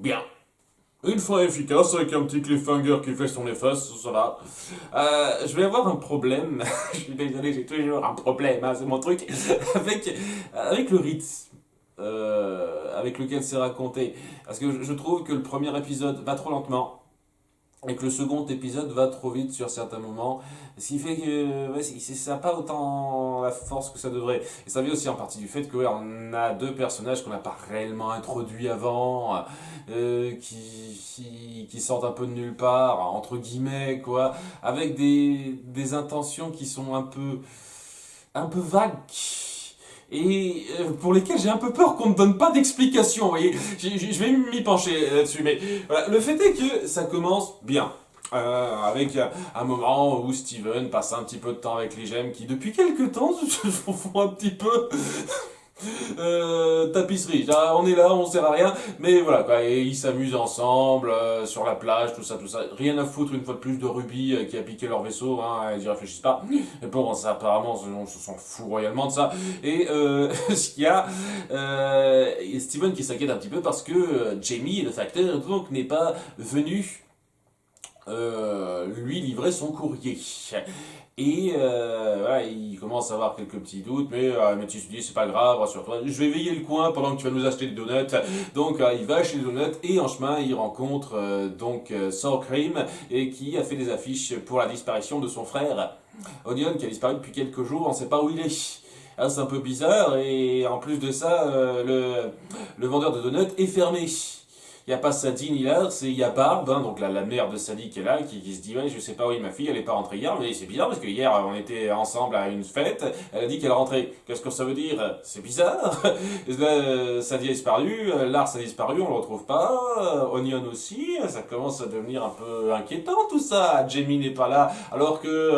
Bien. Une fin efficace avec un petit cliffhanger qui fait son efface, ça va. Je vais avoir un problème. Je suis désolé, j'ai toujours un problème, hein, c'est mon truc. Avec le rythme avec lequel c'est raconté. Parce que je trouve que le premier épisode va trop lentement et que le second épisode va trop vite sur certains moments. Ce qui fait que ouais, ça n'a pas autant la force que ça devrait. Et ça vient aussi en partie du fait que ouais, on a deux personnages qu'on n'a pas réellement introduits avant, qui sortent un peu de nulle part, entre guillemets, quoi, avec des intentions qui sont un peu vagues. Et pour lesquels j'ai un peu peur qu'on ne donne pas d'explication, vous voyez. Je vais m'y pencher là-dessus, mais voilà. Le fait est que ça commence bien. Avec un moment où Steven passe un petit peu de temps avec les gemmes qui depuis quelques temps se font un petit peu tapisserie. On est là, on sert à rien, mais voilà quoi. Et ils s'amusent ensemble sur la plage, tout ça, tout ça. Rien à foutre une fois de plus de Ruby qui a piqué leur vaisseau, hein, ils y réfléchissent pas. Et bon, ça apparemment, on se s'en fout royalement de ça. Et ce qu'il y a, Steven qui s'inquiète un petit peu parce que Jamie, le facteur, donc n'est pas venu lui livrer son courrier. Et voilà, il commence à avoir quelques petits doutes, mais tu te dis c'est pas grave, rassure-toi, je vais veiller le coin pendant que tu vas nous acheter des donuts. Donc il va acheter des donuts et en chemin il rencontre Sour Cream et qui a fait des affiches pour la disparition de son frère Onion qui a disparu depuis quelques jours, on ne sait pas où il est. Ah, c'est un peu bizarre et en plus de ça, le vendeur de donuts est fermé. Il n'y a pas Sadie ni Lars, il y a Barb, hein, donc la mère de Sadie qui est là, qui se dit ouais je sais pas où est ma fille, elle est pas rentrée hier, mais c'est bizarre parce que hier on était ensemble à une fête, elle a dit qu'elle est rentrée. Qu'est-ce que ça veut dire? C'est bizarre. Là, Sadie a disparu, Lars a disparu, on le retrouve pas, Onion aussi, ça commence à devenir un peu inquiétant tout ça. Jamie n'est pas là alors que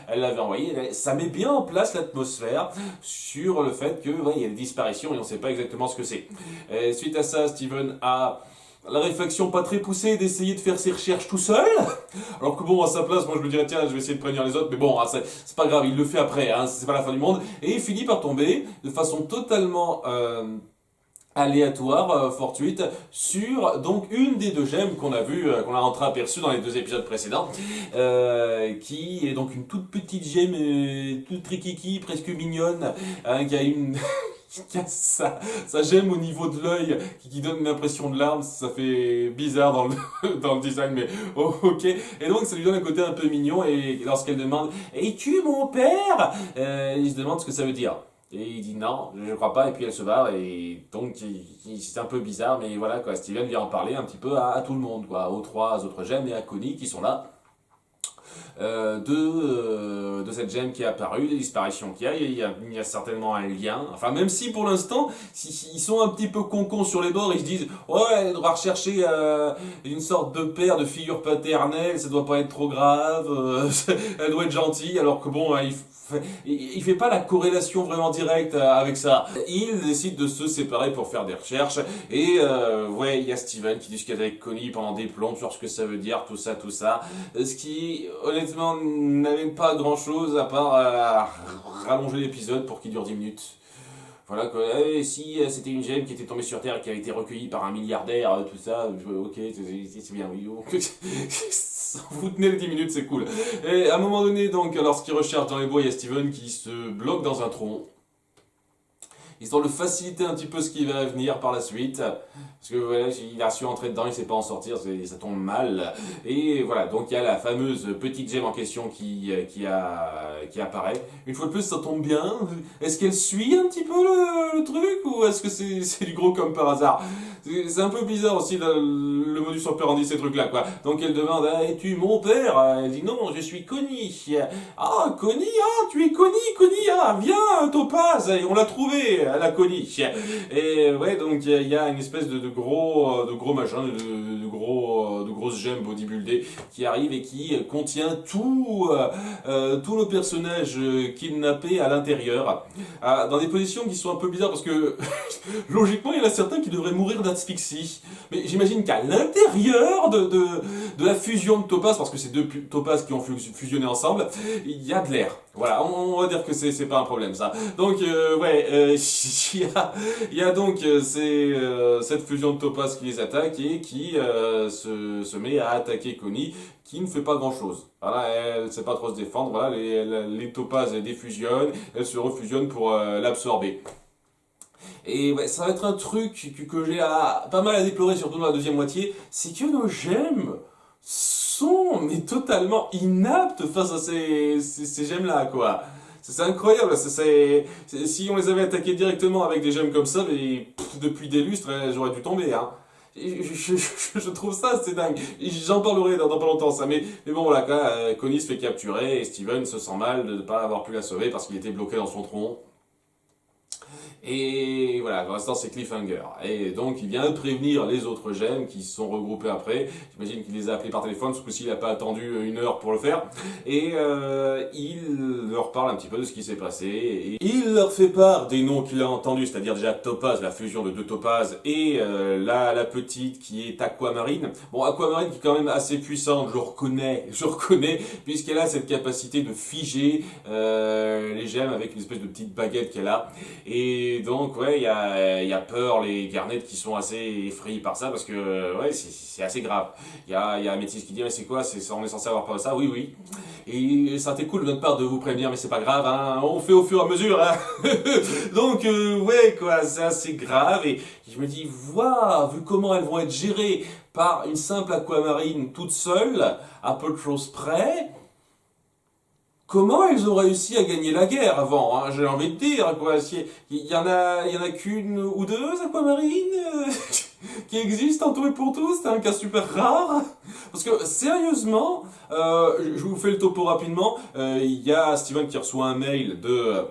elle l'avait envoyé. Ça met bien en place l'atmosphère sur le fait que ouais, il y a des disparitions et on sait pas exactement ce que c'est. Suite à ça, Steven a la réflexion pas très poussée d'essayer de faire ses recherches tout seul. Alors que bon, à sa place, moi je me dirais, tiens, je vais essayer de prévenir les autres, mais bon, c'est pas grave, il le fait après, hein, c'est pas la fin du monde. Et il finit par tomber de façon totalement aléatoire, fortuite, sur donc une des deux gemmes qu'on a vu, qu'on a entreaperçu dans les deux épisodes précédents, qui est donc une toute petite gemme, toute trikiki, presque mignonne, hein, qui a une qui a sa gemme au niveau de l'œil qui donne une impression de larme, ça fait bizarre dans dans le design, mais oh, ok. Et donc ça lui donne un côté un peu mignon et lorsqu'elle demande es-tu mon père il se demande ce que ça veut dire. Et il dit non, je crois pas, et puis elle se barre, et donc c'est un peu bizarre, mais voilà quoi, Steven vient en parler un petit peu à tout le monde, quoi, aux trois autres gemmes et à Connie qui sont là de cette gemme qui est apparue, des disparitions qu'il y a, il y a certainement un lien. Enfin, même si pour l'instant, ils sont un petit peu concons sur les bords, ils se disent ouais, elle doit rechercher une sorte de père, de figure paternelle, ça doit pas être trop grave, elle doit être gentille, alors que bon, il fait pas la corrélation vraiment directe avec ça. Il décide de se séparer pour faire des recherches et ouais, il y a Steven qui discute avec Connie pendant des plombs sur ce que ça veut dire, tout ça, tout ça. Ce qui honnêtement n'avait pas grand chose à part rallonger l'épisode pour qu'il dure 10 minutes. Voilà quoi. Si c'était une gemme qui était tombée sur Terre et qui avait été recueillie par un milliardaire, tout ça, ok, c'est bien, oui. Vous tenez les 10 minutes, c'est cool. Et à un moment donné, donc, lorsqu'il recherche dans les bois, il y a Steven qui se bloque dans un tronc, histoire de faciliter un petit peu ce qui va venir par la suite. Parce que voilà, il a su entrer dedans, il ne sait pas en sortir, ça tombe mal. Et voilà, donc il y a la fameuse petite gemme en question qui apparaît. Une fois de plus, ça tombe bien. Est-ce qu'elle suit un petit peu le truc ou est-ce que c'est du gros comme par hasard? C'est un peu bizarre aussi le modus operandi ces trucs là quoi. Donc elle demande ah, es-tu mon père? Elle dit non, je suis Connie. Ah Connie, ah tu es Connie, ah viens Topaz, on l'a trouvé la Connie. Et ouais donc il y a une espèce de gros machin, de grosses gemmes bodybuildées qui arrivent et qui contient tout le personnage kidnappé à l'intérieur, dans des positions qui sont un peu bizarres parce que logiquement il y en a certains qui devraient mourir d'asphyxie. Mais j'imagine qu'à l'intérieur de la fusion de Topaz, parce que c'est deux Topaz qui ont fusionné ensemble, il y a de l'air. Voilà, on va dire que c'est pas un problème ça. Donc ouais, il y a donc cette fusion de topaz qui les attaque et qui se met à attaquer Connie, qui ne fait pas grand-chose. Voilà, elle ne sait pas trop se défendre. Voilà, les topazes elles défusionnent, elles se refusionnent pour l'absorber. Et ouais, ça va être un truc que j'ai pas mal à déplorer, surtout dans la deuxième moitié, c'est que nos gemmes sont mais totalement inaptes face à ces gemmes-là, quoi. C'est incroyable, si on les avait attaquées directement avec des gemmes comme ça, mais depuis des lustres, j'aurais dû tomber, hein. Je trouve ça assez dingue. J'en parlerai dans pas longtemps, ça. Mais bon, voilà, Connie se fait capturer et Steven se sent mal de ne pas avoir pu la sauver parce qu'il était bloqué dans son tronc. Et voilà, pour l'instant c'est cliffhanger. Et donc il vient de prévenir les autres gemmes qui se sont regroupés après. J'imagine qu'il les a appelés par téléphone, ce coup-ci il n'a pas attendu 1 heure pour le faire. Et il leur parle un petit peu de ce qui s'est passé. Et il leur fait part des noms qu'il a entendus, c'est-à-dire déjà Topaz, la fusion de 2 topazes, et la petite qui est Aquamarine. Bon, Aquamarine qui est quand même assez puissante, je reconnais, puisqu'elle a cette capacité de figer les gemmes avec une espèce de petite baguette qu'elle a. Et donc, ouais, il y a peur, les Garnet qui sont assez effrayés par ça, parce que, ouais, c'est assez grave. Il y a un métis qui dit, mais c'est quoi, on est censé avoir peur de ça? Oui, oui. Et ça a été cool de notre part de vous prévenir, mais c'est pas grave, hein, on fait au fur et à mesure, hein. Donc, ouais, quoi, c'est assez grave, et je me dis, waouh, vu comment elles vont être gérées par une simple Aquamarine toute seule, à peu de choses près, comment ils ont réussi à gagner la guerre avant, hein, j'ai envie de dire, quoi. Il y en a qu'une ou deux aquamarines qui existent en tout et pour tout, c'est un cas super rare. Parce que, sérieusement, je vous fais le topo rapidement, il y a Steven qui reçoit un mail de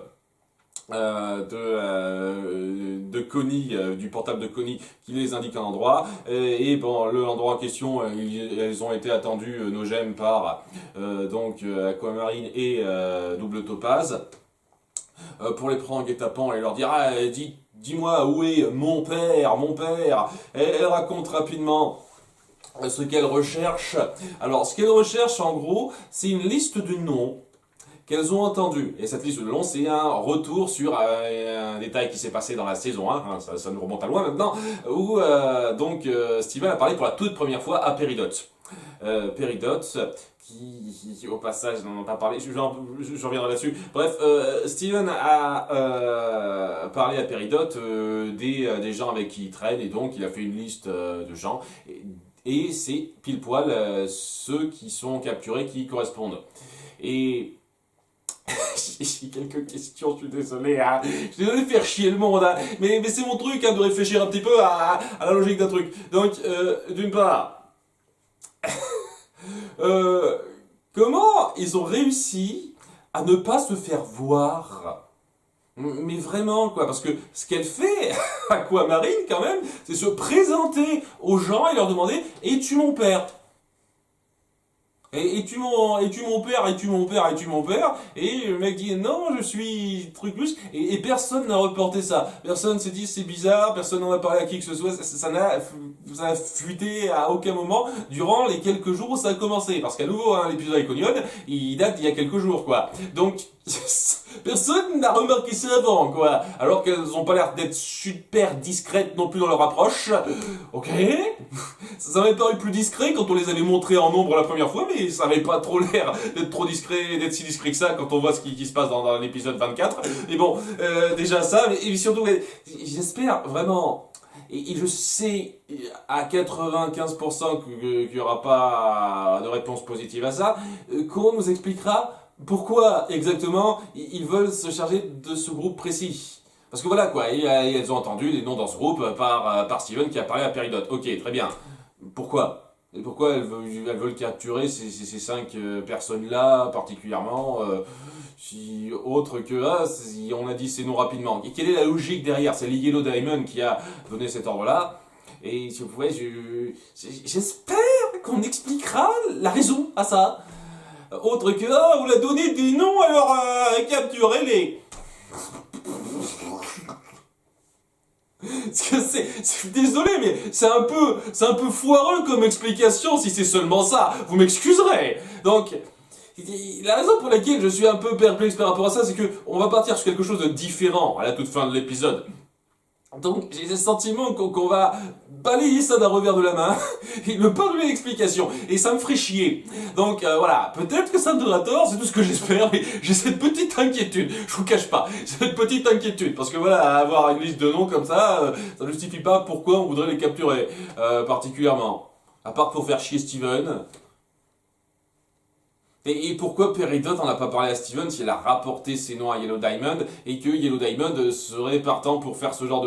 Connie, du portable de Connie, qui les indique un endroit. Et bon, l'endroit en question, elles ont été attendues, nos gemmes, par donc Aquamarine et Double Topaz, pour les prendre en guet-apens et leur dire, ah, dis-moi où est mon père, mon père. Et elle raconte rapidement ce qu'elle recherche. Alors, ce qu'elle recherche, en gros, c'est une liste de noms qu'elles ont entendu. Et cette liste de noms, c'est un retour sur un détail qui s'est passé dans la saison 1, hein, ça nous remonte à loin maintenant, où Steven a parlé pour la toute première fois à Péridot. Péridot, qui au passage, n'en a pas parlé, je reviendrai là-dessus. Bref, Steven a parlé à Péridot des gens avec qui il traîne, et donc il a fait une liste de gens, et c'est pile poil ceux qui sont capturés qui correspondent. Et j'ai quelques questions, je suis désolé, hein. Je suis désolé de faire chier le monde, hein. Mais c'est mon truc, hein, de réfléchir un petit peu à la logique d'un truc. Donc, d'une part, comment ils ont réussi à ne pas se faire voir? Mais vraiment, quoi, parce que ce qu'elle fait, Aquamarine, quand même, c'est se présenter aux gens et leur demander « Es-tu mon père ?» Et tu mon père, et tu mon père, et tu mon père, et le mec dit non, je suis truc plus, et personne n'a reporté ça. Personne s'est dit c'est bizarre, personne n'en a parlé à qui que ce soit, ça n'a fuité à aucun moment durant les quelques jours où ça a commencé. Parce qu'à nouveau, hein, l'épisode Iconion, il date d'il y a quelques jours, quoi. Donc, personne n'a remarqué ça avant, quoi. Alors qu'elles ont pas l'air d'être super discrètes non plus dans leur approche. Ok. Ça m'avait paru plus discret quand on les avait montrés en nombre la première fois, mais ça avait pas trop l'air d'être trop discret, d'être si discret que ça quand on voit ce qui se passe dans l'épisode 24. Mais bon, déjà ça, et surtout, j'espère vraiment, et je sais à 95% qu'il n'y aura pas de réponse positive à ça, qu'on nous expliquera pourquoi exactement ils veulent se charger de ce groupe précis. Parce que voilà quoi, elles ont entendu des noms dans ce groupe par Steven qui a parlé à Péridot. Ok, très bien. Pourquoi? Et pourquoi elles veulent capturer ces 5 personnes-là particulièrement, autre que, si on a dit ces noms rapidement. Et quelle est la logique derrière? C'est les Yellow Diamond qui a donné cet ordre-là. Et si vous pouvez, j'espère qu'on expliquera la raison à ça. Autre que, on a donné des noms, alors capturez-les. Parce que désolé, mais c'est un peu foireux comme explication si c'est seulement ça. Vous m'excuserez. Donc, La raison pour laquelle je suis un peu perplexe par rapport à ça, c'est que on va partir sur quelque chose de différent à la toute fin de l'épisode. Donc j'ai le sentiment qu'on va balayer ça d'un revers de la main et ne pas donner d'explication. Et ça me ferait chier. Donc voilà, peut-être que ça me donnera tort, c'est tout ce que j'espère, mais j'ai cette petite inquiétude. Je vous cache pas, cette petite inquiétude. Parce que voilà, avoir une liste de noms comme ça ne justifie pas pourquoi on voudrait les capturer particulièrement. À part pour faire chier Steven. Et pourquoi Peridot n'en a pas parlé à Steven s'il a rapporté ses noms à Yellow Diamond et que Yellow Diamond serait partant pour faire ce genre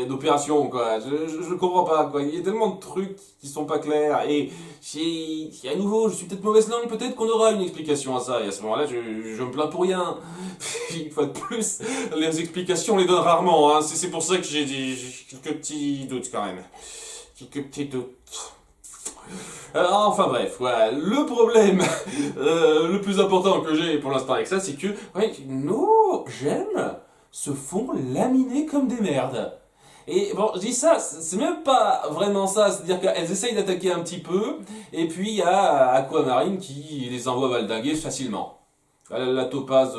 d'opération, quoi. Je comprends pas, quoi. Il y a tellement de trucs qui sont pas clairs et si à nouveau je suis peut-être mauvaise langue, peut-être qu'on aura une explication à ça et à ce moment-là je me plains pour rien. Une fois de plus, les explications on les donne rarement, hein. C'est pour ça que j'ai quelques petits doutes quand même. Quelques petits doutes. Enfin bref, voilà. Le problème le plus important que j'ai pour l'instant avec ça, c'est que ouais, nos gemmes se font laminer comme des merdes. Et bon, je dis ça, c'est même pas vraiment ça, c'est-à-dire qu'elles essayent d'attaquer un petit peu, et puis il y a Aquamarine qui les envoie valdinguer facilement. La topaz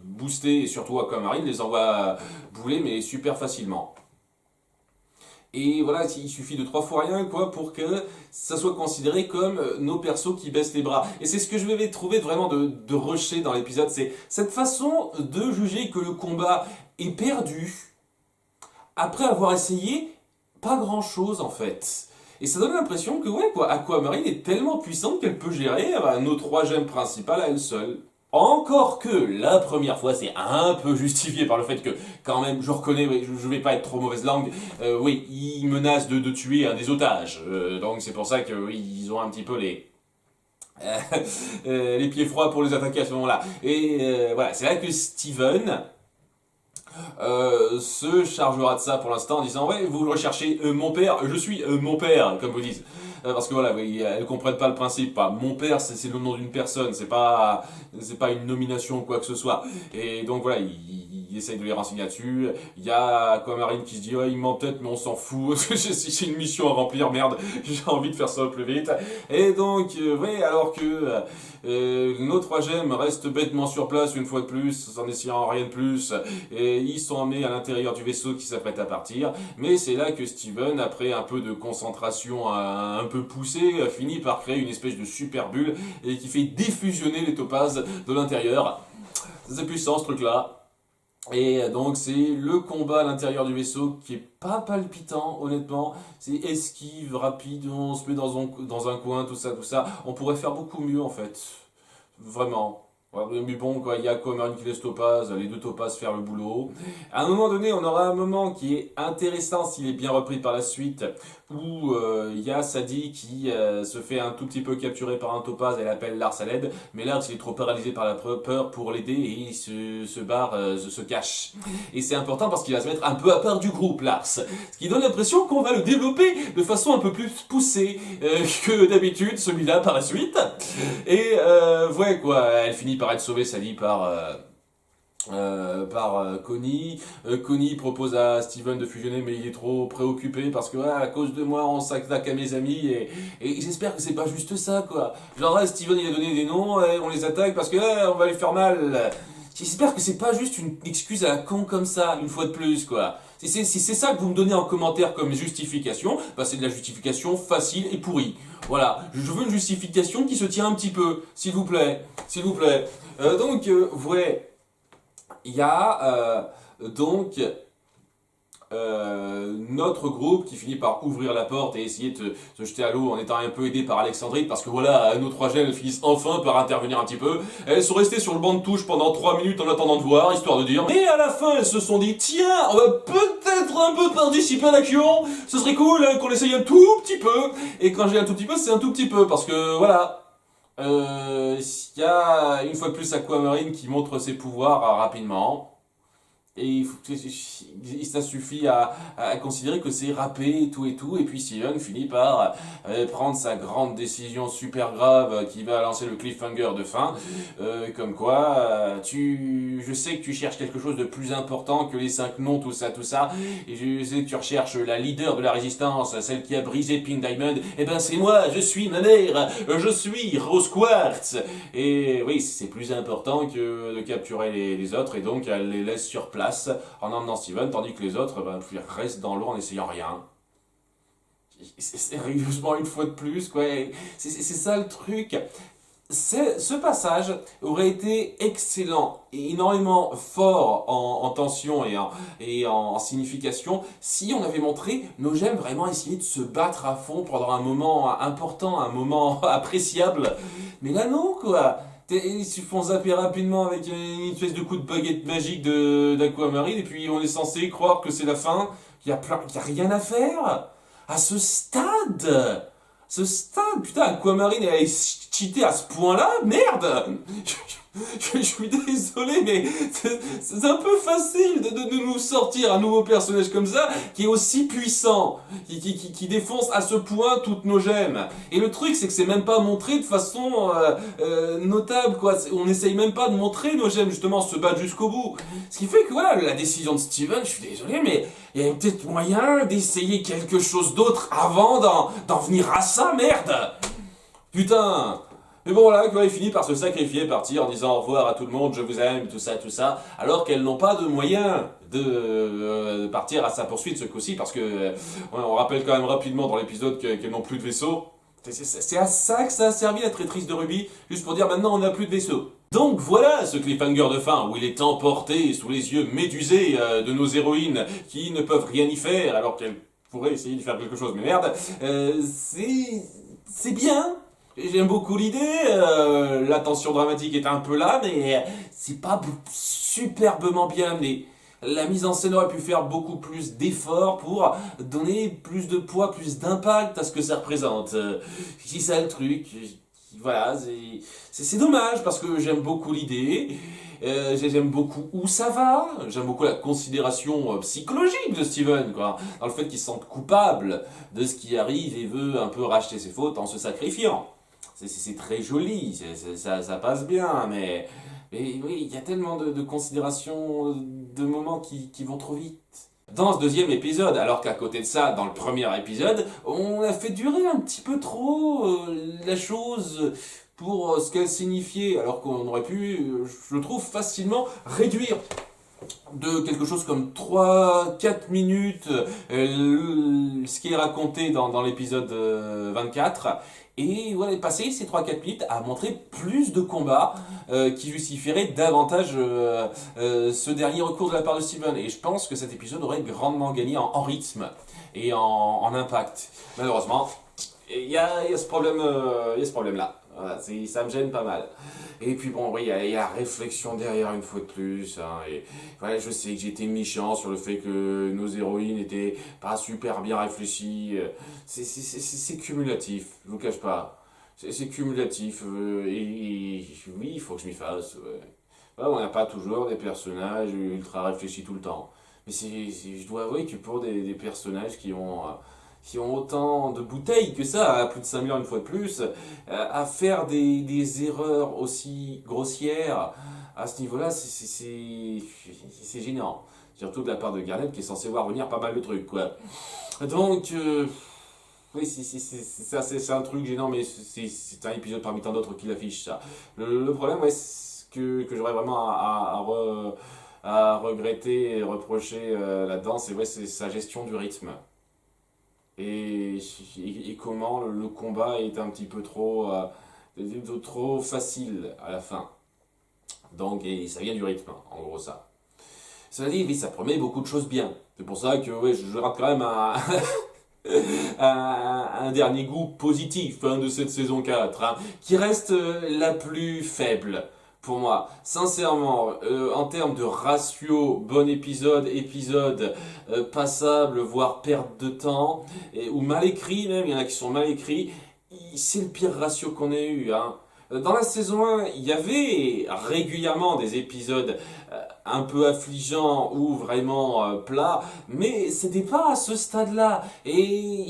boostée et surtout Aquamarine les envoie bouler, mais super facilement. Et voilà, il suffit de 3 fois rien, quoi, pour que ça soit considéré comme nos persos qui baissent les bras. Et c'est ce que je vais trouver vraiment de rusher dans l'épisode, c'est cette façon de juger que le combat est perdu, après avoir essayé pas grand chose en fait. Et ça donne l'impression que, ouais, quoi, Aquamarine est tellement puissante qu'elle peut gérer nos 3 gemmes principales à elle seule. Encore que la première fois, c'est un peu justifié par le fait que, quand même, je reconnais, oui, je vais pas être trop mauvaise langue, oui, ils menacent de tuer un des otages. Donc c'est pour ça que oui, ils ont un petit peu les pieds froids pour les attaquer à ce moment-là. Et voilà, c'est là que Steven se chargera de ça pour l'instant en disant ouais vous recherchez mon père, je suis mon père comme vous dites. Parce que voilà, oui, elles comprennent pas le principe. Pas mon père, c'est le nom d'une personne, c'est pas une nomination ou quoi que ce soit. Et donc voilà, il essaye de les renseigner là-dessus. Il y a Aquamarine qui se dit ouais, il ment peut-être, mais on s'en fout. C'est une mission à remplir, merde. J'ai envie de faire ça au plus vite. Et donc ouais, alors que nos 3 gemmes restent bêtement sur place une fois de plus, en essayant rien de plus. Et ils sont emmenés à l'intérieur du vaisseau qui s'apprête à partir. Mais c'est là que Steven, après un peu de concentration un peu poussée, finit par créer une espèce de super bulle et qui fait diffusionner les topazes de l'intérieur. C'est puissant ce truc-là. Et donc c'est le combat à l'intérieur du vaisseau qui est pas palpitant honnêtement, c'est esquive, rapide, on se met dans un coin, tout ça, on pourrait faire beaucoup mieux en fait, vraiment. Ouais, mais bon, quoi, il y a Aquamarine qui laisse Topaz, les 2 Topaz faire le boulot. À un moment donné, on aura un moment qui est intéressant s'il est bien repris par la suite, où il y a Sadie qui se fait un tout petit peu capturer par un Topaz, elle appelle Lars à l'aide, mais Lars il est trop paralysé par la peur pour l'aider et il se barre, se cache. Et c'est important parce qu'il va se mettre un peu à part du groupe, Lars. Ce qui donne l'impression qu'on va le développer de façon un peu plus poussée que d'habitude, celui-là par la suite. Et ouais, quoi, elle finit par être sauvée, Sadie, par Connie. Connie propose à Steven de fusionner, mais il est trop préoccupé parce que à cause de moi, on s'attaque à mes amis et j'espère que c'est pas juste ça, quoi. Genre, Steven il a donné des noms, on les attaque parce que on va lui faire mal. J'espère que c'est pas juste une excuse à la con comme ça, une fois de plus, quoi. Si c'est ça que vous me donnez en commentaire comme justification, bah c'est de la justification facile et pourrie. Voilà, je veux une justification qui se tient un petit peu, s'il vous plaît, s'il vous plaît. Donc, ouais, il y a donc notre groupe qui finit par ouvrir la porte et essayer de se jeter à l'eau en étant un peu aidé par Alexandrite parce que voilà, nos 3 gemmes finissent enfin par intervenir un petit peu. Elles sont restées sur le banc de touche pendant 3 minutes en attendant de voir, histoire de dire. Et à la fin, elles se sont dit, tiens, on va peut-être un peu participer à l'action, ce serait cool qu'on essaye un tout petit peu. Et quand j'ai un tout petit peu, c'est un tout petit peu parce que voilà. Il y a une fois de plus Aquamarine qui montre ses pouvoirs rapidement. Et ça suffit à considérer que c'est râpé et tout, et puis Steven finit par prendre sa grande décision super grave qui va lancer le cliffhanger de fin, comme quoi, je sais que tu cherches quelque chose de plus important que les 5 noms, tout ça, et je sais que tu recherches la leader de la résistance, celle qui a brisé Pink Diamond, et ben c'est moi, je suis ma mère, je suis Rose Quartz, et oui, c'est plus important que de capturer les autres, et donc elle les laisse sur place en emmenant Steven, tandis que les autres restent dans l'eau en essayant rien. C'est sérieusement une fois de plus, quoi. C'est ça le truc. Ce passage aurait été excellent et énormément fort en tension et en signification si on avait montré nos gemmes vraiment essayer de se battre à fond pendant un moment important, un moment appréciable. Mais là non, quoi. Ils se font zapper rapidement avec une espèce de coup de baguette magique d'Aquamarine et puis on est censé croire que c'est la fin, qu'il y a rien à faire. À ce stade! Putain, Aquamarine elle est cheatée à ce point-là, merde! Je suis désolé, mais c'est un peu facile de nous sortir un nouveau personnage comme ça, qui est aussi puissant, qui défonce à ce point toutes nos gemmes. Et le truc, c'est que c'est même pas montré de façon notable, quoi. On essaye même pas de montrer nos gemmes, justement, se battre jusqu'au bout. Ce qui fait que, voilà, la décision de Steven, je suis désolé, mais il y a peut-être moyen d'essayer quelque chose d'autre avant d'en venir à ça, merde! Putain! Mais bon voilà, quoi, il finit par se sacrifier, partir en disant au revoir à tout le monde, je vous aime, tout ça, alors qu'elles n'ont pas de moyens de partir à sa poursuite ce coup-ci, parce que on rappelle quand même rapidement dans l'épisode qu'elles n'ont plus de vaisseau. C'est à ça que ça a servi la traîtrise de Ruby, juste pour dire maintenant on n'a plus de vaisseau. Donc voilà ce cliffhanger de fin où il est emporté sous les yeux médusés de nos héroïnes qui ne peuvent rien y faire alors qu'elles pourraient essayer de faire quelque chose, mais merde, c'est bien. J'aime beaucoup l'idée, la tension dramatique est un peu là, mais c'est pas superbement bien amené. La mise en scène aurait pu faire beaucoup plus d'efforts pour donner plus de poids, plus d'impact à ce que ça représente. C'est ça le truc. Voilà, c'est dommage parce que j'aime beaucoup l'idée, j'aime beaucoup où ça va, j'aime beaucoup la considération psychologique de Steven, quoi, dans le fait qu'il se sente coupable de ce qui arrive et veut un peu racheter ses fautes en se sacrifiant. C'est très joli, ça passe bien, mais oui, il y a tellement de considérations, de moments qui vont trop vite. Dans ce deuxième épisode, alors qu'à côté de ça, dans le premier épisode, on a fait durer un petit peu trop la chose pour ce qu'elle signifiait, alors qu'on aurait pu, je trouve, facilement réduire de quelque chose comme 3-4 minutes ce qui est raconté dans l'épisode 24 et voilà, passer ces 3-4 minutes à montrer plus de combats qui justifieraient davantage ce dernier recours de la part de Steven. Et je pense que cet épisode aurait grandement gagné en rythme et en impact. Malheureusement, il y a ce problème-là. Voilà, ça me gêne pas mal. Et puis bon, oui, il y a la réflexion derrière une fois de plus. Hein, et voilà, je sais que j'étais méchant sur le fait que nos héroïnes n'étaient pas super bien réfléchies. C'est cumulatif, je vous cache pas. C'est cumulatif. Et oui, il faut que je m'y fasse. Ouais. Voilà, on n'a pas toujours des personnages ultra réfléchis tout le temps. Mais je dois avouer que pour des personnages qui ont autant de bouteilles que ça, à plus de 5000 une fois de plus, à faire des erreurs aussi grossières à ce niveau-là, c'est gênant. Surtout de la part de Garnet qui est censé voir venir pas mal de trucs, quoi. Donc, oui, c'est un truc gênant, mais c'est un épisode parmi tant d'autres qui l'affiche, ça. Le problème, ouais, que j'aurais vraiment à regretter et reprocher là-dedans, c'est sa gestion du rythme. Et comment le combat est un petit peu trop facile à la fin. Donc, et ça vient du rythme, en gros ça. Cela dit, oui, ça promet beaucoup de choses bien. C'est pour ça que ouais, je rate quand même un dernier goût positif de cette saison 4, hein, qui reste la plus faible pour moi. Sincèrement, en termes de ratio, bon épisode passable, voire perte de temps, ou mal écrit même, il y en a qui sont mal écrits, c'est le pire ratio qu'on ait eu. Hein. Dans la saison 1, il y avait régulièrement des épisodes un peu affligeants ou vraiment plats, mais c'était pas à ce stade-là. Et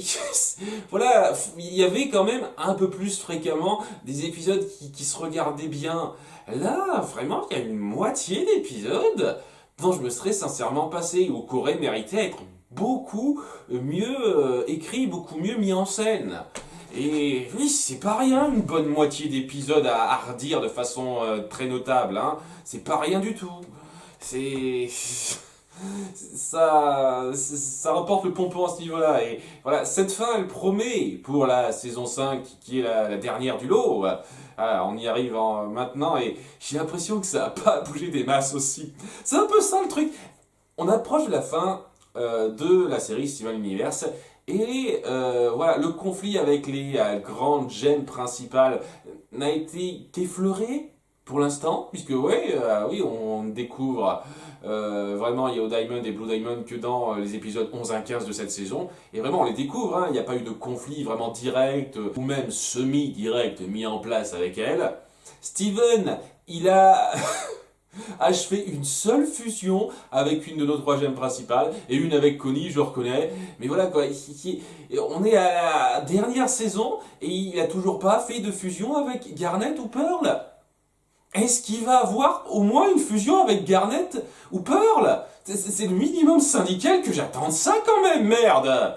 voilà, il y avait quand même un peu plus fréquemment des épisodes qui se regardaient bien. Là, vraiment, il y a une moitié d'épisodes dont je me serais sincèrement passé ou qu'aurait mérité à être beaucoup mieux écrit, beaucoup mieux mis en scène. Et oui, c'est pas rien, une bonne moitié d'épisodes à redire de façon très notable, hein. C'est pas rien du tout. C'est. Ça remporte le pompon à ce niveau-là. Et voilà, cette fin, elle promet pour la saison 5, qui est la dernière du lot. Voilà, on y arrive maintenant et j'ai l'impression que ça n'a pas bougé des masses aussi. C'est un peu ça le truc. On approche de la fin de la série Steven Universe et voilà, le conflit avec les grandes gènes principales n'a été qu'effleuré pour l'instant, puisque ouais, oui, on découvre vraiment Yellow Diamond et Blue Diamond que dans les épisodes 11 à 15 de cette saison. Et vraiment, on les découvre, hein, il n'y a pas eu de conflit vraiment direct ou même semi-direct mis en place avec elle. Steven, il a achevé une seule fusion avec une de nos trois gemmes principales et une avec Connie, je reconnais. Mais voilà quoi, on est à la dernière saison et il a toujours pas fait de fusion avec Garnet ou Pearl. Est-ce qu'il va avoir au moins une fusion avec Garnet ou Pearl? C'est le minimum syndical que j'attends de ça quand même, merde!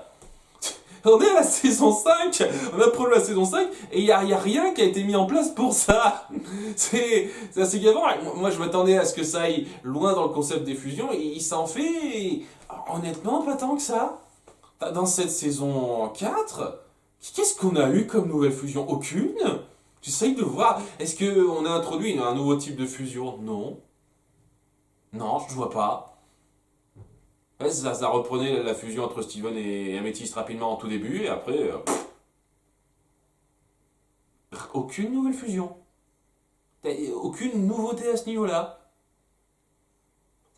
On est à la saison 5, on approche la saison 5 et il y a rien qui a été mis en place pour ça. C'est assez gavant. Moi je m'attendais à ce que ça aille loin dans le concept des fusions et il s'en fait honnêtement pas tant que ça. Dans cette saison 4, qu'est-ce qu'on a eu comme nouvelle fusion? Aucune. J'essaye de voir, est-ce qu'on a introduit un nouveau type de fusion? Non. Non, je vois pas. Ouais, ça reprenait la fusion entre Steven et Amethyst rapidement en tout début, et après, aucune nouvelle fusion. Aucune nouveauté à ce niveau-là.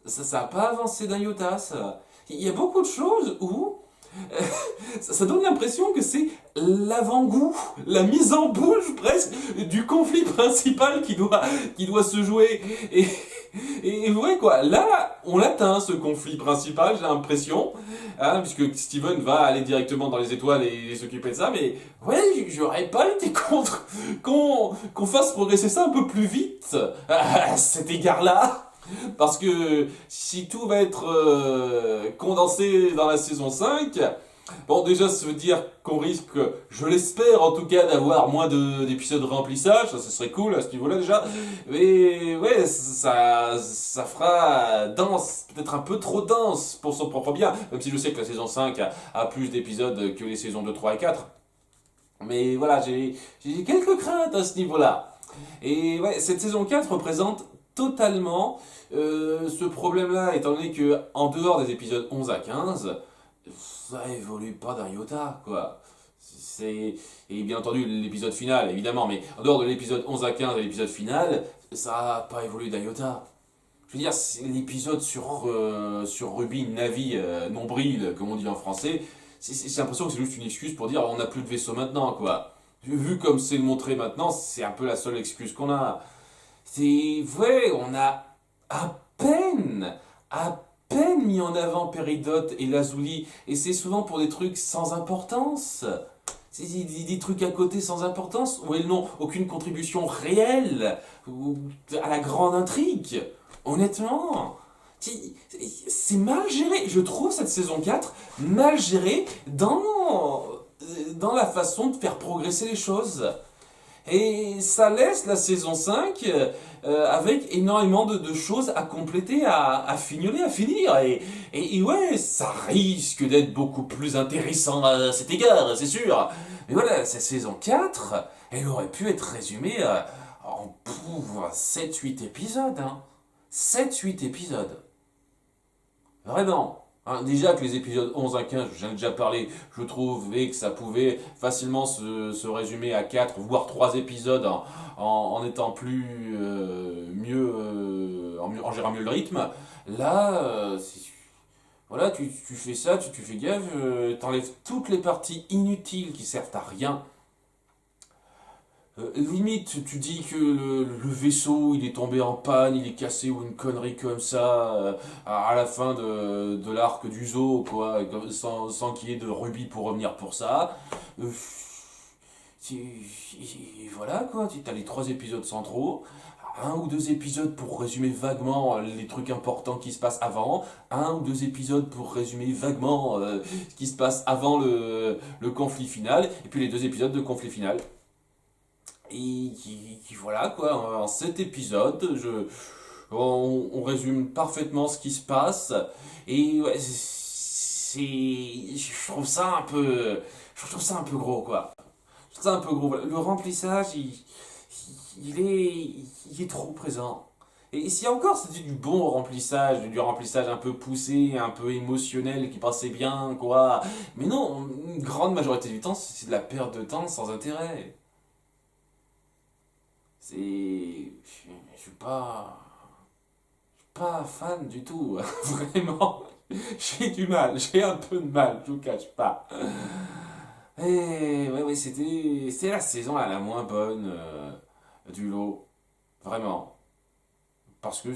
Ça n'a pas avancé d'un iota, ça. Il y a beaucoup de choses où ça donne l'impression que c'est l'avant-goût, la mise en bouche presque du conflit principal qui doit se jouer. Et ouais quoi, là on l'atteint ce conflit principal, j'ai l'impression, hein, puisque Steven va aller directement dans les étoiles et s'occuper de ça, mais ouais, j'aurais pas été contre qu'on fasse progresser ça un peu plus vite à cet égard-là. Parce que si tout va être condensé dans la saison 5, bon déjà ça veut dire qu'on risque, je l'espère en tout cas, d'avoir moins d'épisodes de remplissage, ça serait cool à ce niveau-là déjà, mais ouais, ça fera dense, peut-être un peu trop dense pour son propre bien, même si je sais que la saison 5 a plus d'épisodes que les saisons 2, 3 et 4. Mais voilà, j'ai quelques craintes à ce niveau-là. Et ouais, cette saison 4 représente totalement ce problème-là, étant donné que en dehors des épisodes 11 à 15, ça évolue pas d'un iota, quoi. Et bien entendu l'épisode final, évidemment, mais en dehors de l'épisode 11 à 15 et l'épisode final, ça n'a pas évolué d'un iota. Je veux dire, c'est l'épisode sur Ruby, Navi, Nombril, comme on dit en français, j'ai l'impression que c'est juste une excuse pour dire on n'a plus de vaisseau maintenant, quoi. Vu comme c'est montré maintenant, c'est un peu la seule excuse qu'on a. C'est vrai, on a à à peine mis en avant Péridote et Lazuli, et c'est souvent pour des trucs sans importance. C'est des trucs à côté sans importance, où elles n'ont aucune contribution réelle à la grande intrigue. Honnêtement, c'est mal géré. Je trouve cette saison 4 mal gérée dans la façon de faire progresser les choses. Et ça laisse la saison 5 avec énormément de choses à compléter, à fignoler, à finir. Et ouais, ça risque d'être beaucoup plus intéressant à cet égard, c'est sûr. Mais voilà, cette saison 4, elle aurait pu être résumée en 7-8 épisodes. Hein. 7-8 épisodes. Vraiment. Hein, déjà que les épisodes 11 à 15, j'en ai déjà parlé, je trouvais que ça pouvait facilement se résumer à 4 voire 3 épisodes en étant plus mieux, en gérant mieux le rythme. Là, voilà, tu fais ça, tu fais gaffe, t'enlèves toutes les parties inutiles qui servent à rien. Limite, tu dis que le vaisseau il est tombé en panne, il est cassé ou une connerie comme ça à la fin de l'arc du zoo, quoi, sans qu'il y ait de rubis pour revenir pour ça. Euh, voilà quoi, tu as les 3 épisodes centraux, un ou deux épisodes pour résumer vaguement les trucs importants qui se passent avant, un ou deux épisodes pour résumer vaguement ce qui se passe avant le conflit final, et puis les 2 épisodes de conflit final. Et voilà quoi, en 7 épisodes, on résume parfaitement ce qui se passe. Et ouais, je trouve ça un peu, je trouve ça un peu gros quoi. Je trouve ça un peu gros. Le remplissage, il est trop présent. Et si encore c'était du bon remplissage, du remplissage un peu poussé, un peu émotionnel, qui passait bien, quoi. Mais non, une grande majorité du temps, c'est de la perte de temps sans intérêt. C'est. Je suis pas fan du tout. Vraiment. J'ai du mal, j'ai un peu de mal, je vous cache pas. Et ouais, ouais, c'était la saison la moins bonne du lot. Vraiment. Parce que,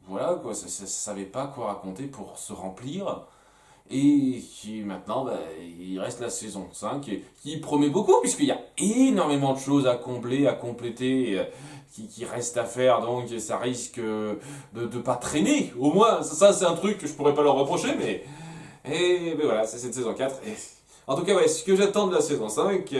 voilà, quoi, ça savait pas quoi raconter pour se remplir. Et qui maintenant, bah, il reste la saison 5 qui promet beaucoup, puisqu'il y a énormément de choses à combler, à compléter, qui restent à faire, donc ça risque de pas traîner. Au moins, ça c'est un truc que je pourrais pas leur reprocher, mais voilà, c'est cette saison 4. En tout cas, ouais, ce que j'attends de la saison 5,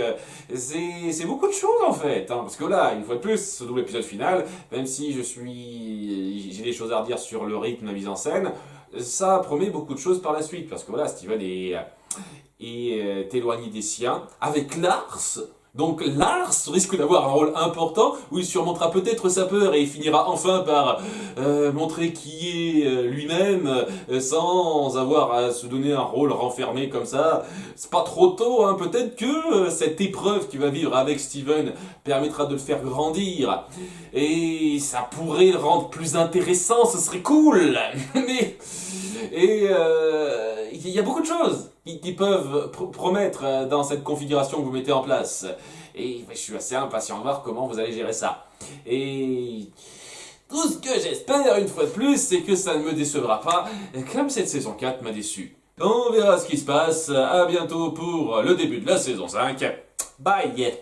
c'est beaucoup de choses en fait. Hein, parce que là, une fois de plus, ce double épisode final, même si j'ai des choses à redire sur le rythme, la mise en scène, ça promet beaucoup de choses par la suite. Parce que voilà, Steven est éloigné des siens, avec Lars. Donc Lars risque d'avoir un rôle important où il surmontera peut-être sa peur et il finira enfin par montrer qui est lui-même sans avoir à se donner un rôle renfermé comme ça. C'est pas trop tôt, hein. Peut-être que cette épreuve qu'il va vivre avec Steven permettra de le faire grandir et ça pourrait le rendre plus intéressant, ce serait cool. Mais il y a beaucoup de choses qui peuvent promettre dans cette configuration que vous mettez en place. Et je suis assez impatient de voir comment vous allez gérer ça. Et tout ce que j'espère, une fois de plus, c'est que ça ne me décevra pas, comme cette saison 4 m'a déçu. On verra ce qui se passe. À bientôt pour le début de la saison 5. Bye!